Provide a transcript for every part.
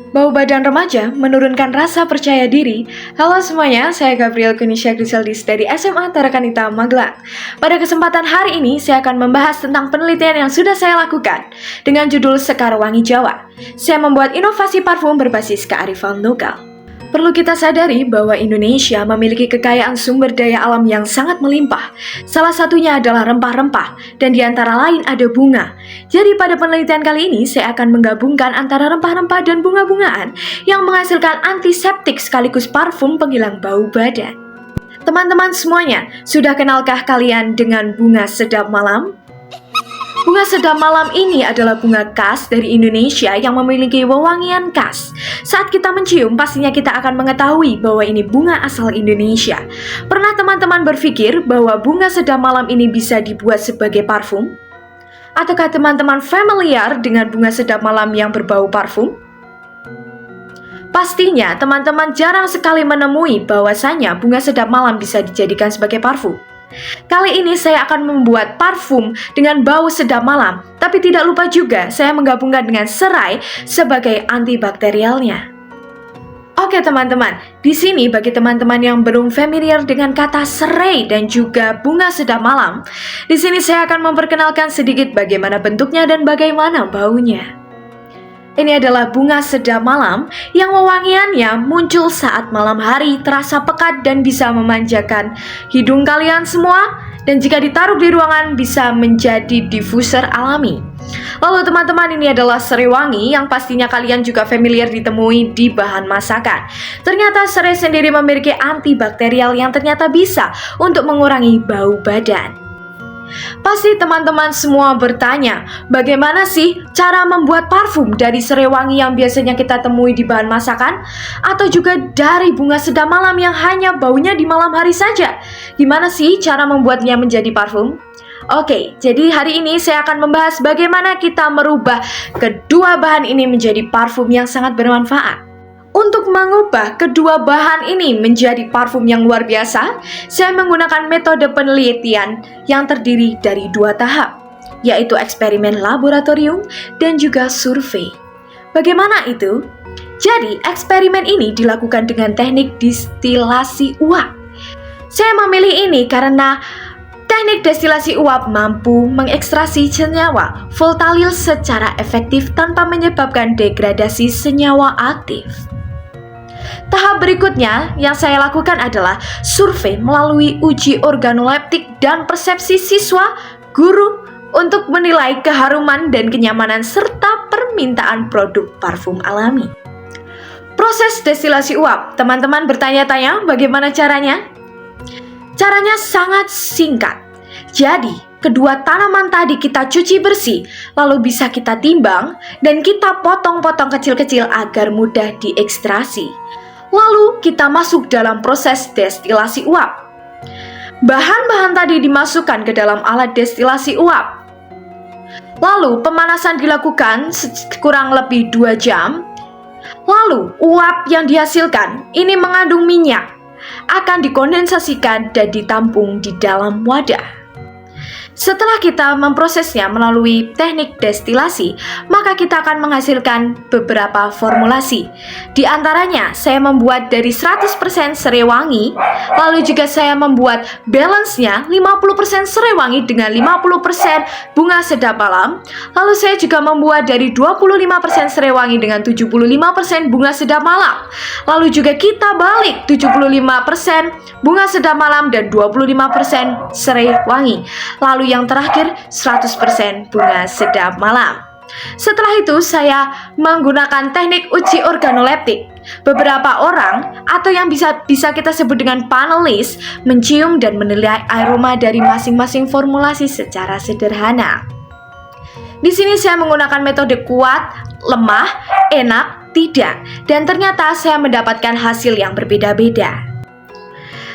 Bau badan remaja menurunkan rasa percaya diri. Halo semuanya, saya Gabriel Kunisha Griseldis dari SMA Tarakanita Magelang. Pada kesempatan hari ini, saya akan membahas tentang penelitian yang sudah saya lakukan dengan judul Sekar Wangi Jawa. Saya membuat inovasi parfum berbasis kearifan lokal. Perlu kita sadari bahwa Indonesia memiliki kekayaan sumber daya alam yang sangat melimpah. Salah satunya adalah rempah-rempah, dan di antara lain ada bunga. Jadi pada penelitian kali ini, saya akan menggabungkan antara rempah-rempah dan bunga-bungaan yang menghasilkan antiseptik sekaligus parfum penghilang bau badan. Teman-teman semuanya, sudah kenalkah kalian dengan bunga sedap malam? Bunga sedap malam ini adalah bunga khas dari Indonesia yang memiliki wewangian khas. Saat kita mencium, pastinya kita akan mengetahui bahwa ini bunga asal Indonesia. Pernah teman-teman berpikir bahwa bunga sedap malam ini bisa dibuat sebagai parfum? Ataukah teman-teman familiar dengan bunga sedap malam yang berbau parfum? Pastinya teman-teman jarang sekali menemui bahwasanya bunga sedap malam bisa dijadikan sebagai parfum. Kali ini saya akan membuat parfum dengan bau sedap malam, tapi tidak lupa juga saya menggabungkan dengan serai sebagai antibakterialnya. Oke teman-teman, di sini bagi teman-teman yang belum familiar dengan kata serai dan juga bunga sedap malam, di sini saya akan memperkenalkan sedikit bagaimana bentuknya dan bagaimana baunya. Ini adalah bunga sedap malam yang wewangiannya muncul saat malam hari, terasa pekat dan bisa memanjakan hidung kalian semua, dan jika ditaruh di ruangan bisa menjadi diffuser alami. Lalu teman-teman, ini adalah serai wangi yang pastinya kalian juga familiar ditemui di bahan masakan. Ternyata serai sendiri memiliki antibakterial yang ternyata bisa untuk mengurangi bau badan. Pasti teman-teman semua bertanya, bagaimana sih cara membuat parfum dari serai wangi yang biasanya kita temui di bahan masakan? Atau juga dari bunga sedap malam yang hanya baunya di malam hari saja? Gimana sih cara membuatnya menjadi parfum? Oke, jadi hari ini saya akan membahas bagaimana kita merubah kedua bahan ini menjadi parfum yang sangat bermanfaat. Untuk mengubah kedua bahan ini menjadi parfum yang luar biasa, saya menggunakan metode penelitian yang terdiri dari 2 tahap, yaitu eksperimen laboratorium dan juga survei. Bagaimana itu? Jadi, eksperimen ini dilakukan dengan teknik destilasi uap. Saya memilih ini karena teknik destilasi uap mampu mengekstraksi senyawa voltalil secara efektif tanpa menyebabkan degradasi senyawa aktif. Tahap berikutnya yang saya lakukan adalah survei melalui uji organoleptik dan persepsi siswa, guru untuk menilai keharuman dan kenyamanan serta permintaan produk parfum alami. Proses destilasi uap, teman-teman bertanya-tanya bagaimana caranya? Caranya sangat singkat. Jadi, kedua tanaman tadi kita cuci bersih, lalu bisa kita timbang dan kita potong-potong kecil-kecil agar mudah diekstraksi. Lalu kita masuk dalam proses destilasi uap. Bahan-bahan tadi dimasukkan ke dalam alat destilasi uap. Lalu pemanasan dilakukan kurang lebih 2 jam. Lalu uap yang dihasilkan ini mengandung minyak, akan dikondensasikan dan ditampung di dalam wadah. Setelah kita memprosesnya melalui teknik destilasi, maka kita akan menghasilkan beberapa formulasi. Di antaranya, saya membuat dari 100% serai wangi, lalu juga saya membuat balance-nya 50% serai wangi dengan 50% bunga sedap malam. Lalu saya juga membuat dari 25% serai wangi dengan 75% bunga sedap malam. Lalu juga kita balik 75% bunga sedap malam dan 25% serai wangi. Lalu yang terakhir 100% bunga sedap malam. Setelah itu saya menggunakan teknik uji organoleptik. Beberapa orang atau yang bisa kita sebut dengan panelis mencium dan menilai aroma dari masing-masing formulasi secara sederhana. Di sini saya menggunakan metode kuat, lemah, enak, tidak, dan ternyata saya mendapatkan hasil yang berbeda-beda.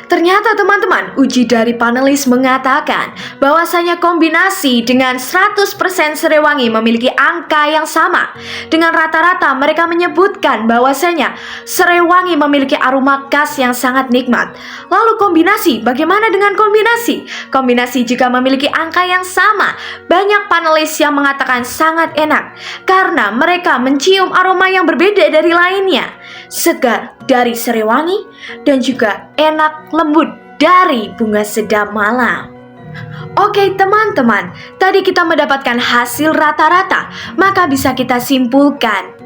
Ternyata teman-teman, uji dari panelis mengatakan bahwasanya kombinasi dengan 100% Serewangi memiliki angka yang sama. Dengan rata-rata mereka menyebutkan bahwasanya Serewangi memiliki aroma khas yang sangat nikmat. Lalu kombinasi, bagaimana dengan kombinasi? Kombinasi juga memiliki angka yang sama. Banyak panelis yang mengatakan sangat enak karena mereka mencium aroma yang berbeda dari lainnya. Segar dari Serewangi dan juga enak lembut dari bunga sedap malam. Oke teman-teman, tadi kita mendapatkan hasil rata-rata, maka bisa kita simpulkan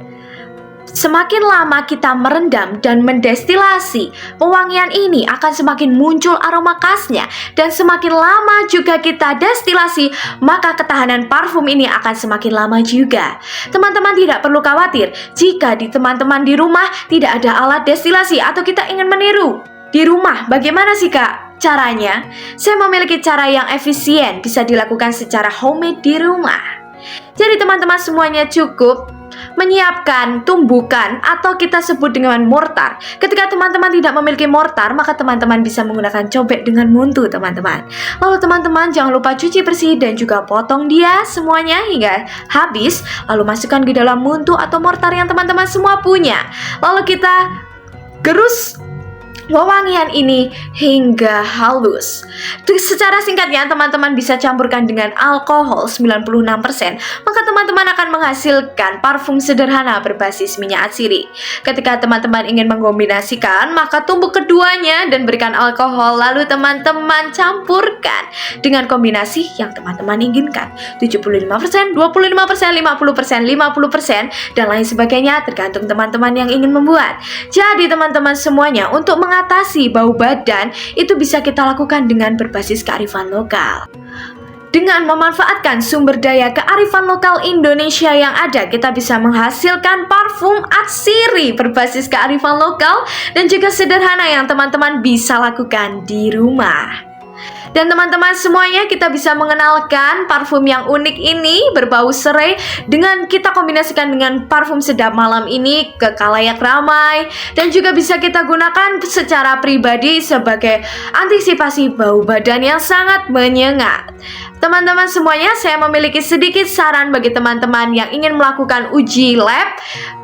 semakin lama kita merendam dan mendestilasi, pewangian ini akan semakin muncul aroma khasnya. Dan semakin lama juga kita destilasi, maka ketahanan parfum ini akan semakin lama juga. Teman-teman tidak perlu khawatir jika teman-teman di rumah tidak ada alat destilasi atau kita ingin meniru di rumah. Bagaimana sih Kak caranya? Saya memiliki cara yang efisien, bisa dilakukan secara homemade di rumah. Jadi teman-teman semuanya cukup menyiapkan tumbukan atau kita sebut dengan mortar. Ketika teman-teman tidak memiliki mortar, maka teman-teman bisa menggunakan cobek dengan muntu teman-teman. Lalu teman-teman jangan lupa cuci bersih dan juga potong dia semuanya hingga habis. Lalu masukkan ke dalam muntu atau mortar yang teman-teman semua punya. Lalu kita gerus wewangian ini hingga halus. Secara singkatnya teman-teman bisa campurkan dengan alkohol 96%, maka teman-teman akan menghasilkan parfum sederhana berbasis minyak atsiri. Ketika teman-teman ingin mengkombinasikan, maka tumbuk keduanya dan berikan alkohol, lalu teman-teman campurkan dengan kombinasi yang teman-teman inginkan. 75%, 25%, 50%, 50%, dan lain sebagainya tergantung teman-teman yang ingin membuat. Jadi teman-teman semuanya, untuk mengatasi bau badan itu bisa kita lakukan dengan berbasis kearifan lokal. Dengan memanfaatkan sumber daya kearifan lokal Indonesia yang ada, kita bisa menghasilkan parfum atsiri berbasis kearifan lokal dan juga sederhana yang teman-teman bisa lakukan di rumah. Dan teman-teman semuanya, kita bisa mengenalkan parfum yang unik ini berbau serai dengan kita kombinasikan dengan parfum sedap malam ini ke kalayak ramai, dan juga bisa kita gunakan secara pribadi sebagai antisipasi bau badan yang sangat menyengat. Teman-teman semuanya, saya memiliki sedikit saran bagi teman-teman yang ingin melakukan uji lab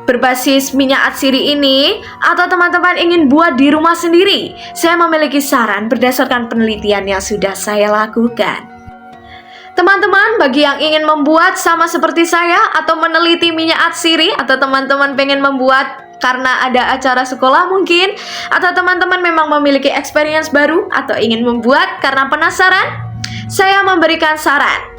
berbasis minyak atsiri ini, atau teman-teman ingin buat di rumah sendiri. Saya memiliki saran berdasarkan penelitian yang sudah saya lakukan. Teman-teman, bagi yang ingin membuat sama seperti saya atau meneliti minyak atsiri, atau teman-teman pengen membuat karena ada acara sekolah mungkin, atau teman-teman memang memiliki experience baru atau ingin membuat karena penasaran, saya memberikan saran.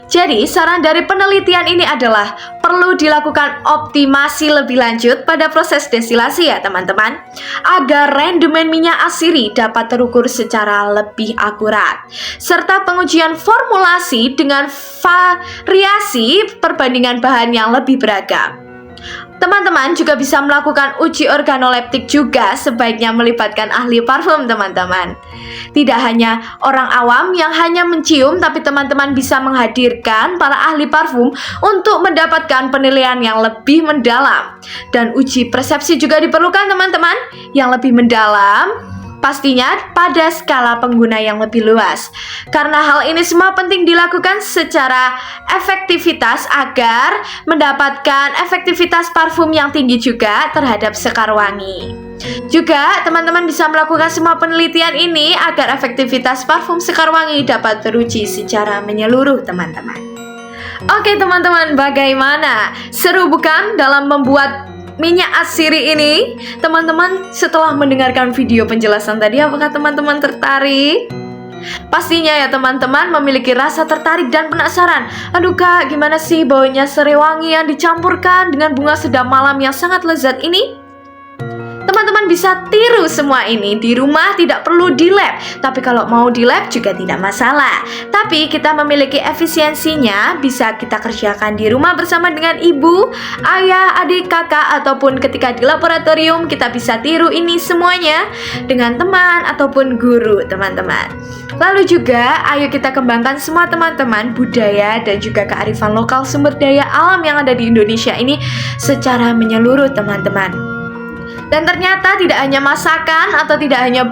Jadi, saran dari penelitian ini adalah perlu dilakukan optimasi lebih lanjut pada proses destilasi ya teman-teman, agar rendemen minyak atsiri dapat terukur secara lebih akurat, serta pengujian formulasi dengan variasi perbandingan bahan yang lebih beragam. Teman-teman juga bisa melakukan uji organoleptik juga, sebaiknya melibatkan ahli parfum teman-teman. Tidak hanya orang awam yang hanya mencium, tapi teman-teman bisa menghadirkan para ahli parfum untuk mendapatkan penilaian yang lebih mendalam. Dan uji persepsi juga diperlukan teman-teman, yang lebih mendalam pastinya pada skala pengguna yang lebih luas. Karena hal ini semua penting dilakukan secara efektivitas agar mendapatkan efektivitas parfum yang tinggi juga terhadap sekar wangi. Juga teman-teman bisa melakukan semua penelitian ini agar efektivitas parfum sekar wangi dapat teruji secara menyeluruh teman-teman. Oke teman-teman, bagaimana? Seru bukan dalam membuat minyak atsiri ini? Teman-teman, setelah mendengarkan video penjelasan tadi, apakah teman-teman tertarik? Pastinya ya teman-teman memiliki rasa tertarik dan penasaran. Aduh Kak, gimana sih baunya Serewangi yang dicampurkan dengan bunga sedap malam yang sangat lezat ini? Teman-teman bisa tiru semua ini di rumah, tidak perlu di lab. Tapi kalau mau di lab juga tidak masalah. Tapi kita memiliki efisiensinya, bisa kita kerjakan di rumah bersama dengan ibu, ayah, adik, kakak, ataupun ketika di laboratorium kita bisa tiru ini semuanya dengan teman ataupun guru teman-teman. Lalu juga ayo kita kembangkan semua teman-teman budaya dan juga kearifan lokal sumber daya alam yang ada di Indonesia ini secara menyeluruh teman-teman. Dan ternyata tidak hanya masakan atau tidak hanya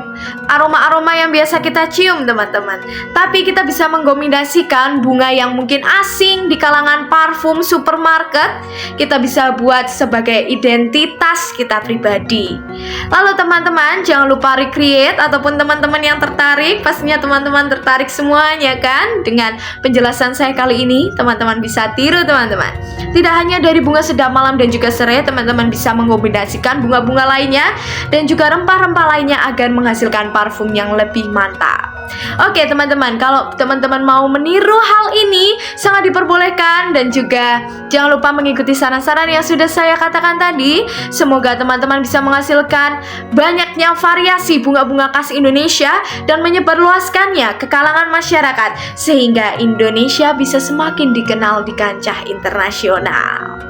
aroma-aroma yang biasa kita cium teman-teman. Tapi kita bisa mengkombinasikan bunga yang mungkin asing di kalangan parfum supermarket. Kita bisa buat sebagai identitas kita pribadi. Lalu teman-teman jangan lupa recreate, ataupun teman-teman yang tertarik, pastinya teman-teman tertarik semuanya kan dengan penjelasan saya kali ini. Teman-teman bisa tiru teman-teman. Tidak hanya dari bunga sedap malam dan juga serai, teman-teman bisa mengkombinasikan bunga-bunga lainnya dan juga rempah-rempah lainnya agar menghasilkan parfum yang lebih mantap. Oke teman-teman, kalau teman-teman mau meniru hal ini sangat diperbolehkan, dan juga jangan lupa mengikuti saran-saran yang sudah saya katakan tadi. Semoga teman-teman bisa menghasilkan banyaknya variasi bunga-bunga khas Indonesia dan menyebarluaskannya ke kalangan masyarakat sehingga Indonesia bisa semakin dikenal di kancah internasional.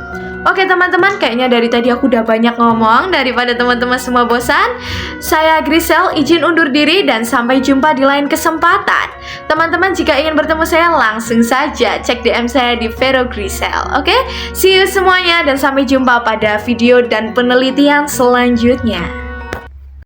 Oke teman-teman, kayaknya dari tadi aku udah banyak ngomong, daripada teman-teman semua bosan. Saya Grisel izin undur diri dan sampai jumpa di lain kesempatan. Teman-teman jika ingin bertemu saya langsung saja cek DM saya di Vero Grisel. Oke, see you semuanya dan sampai jumpa pada video dan penelitian selanjutnya.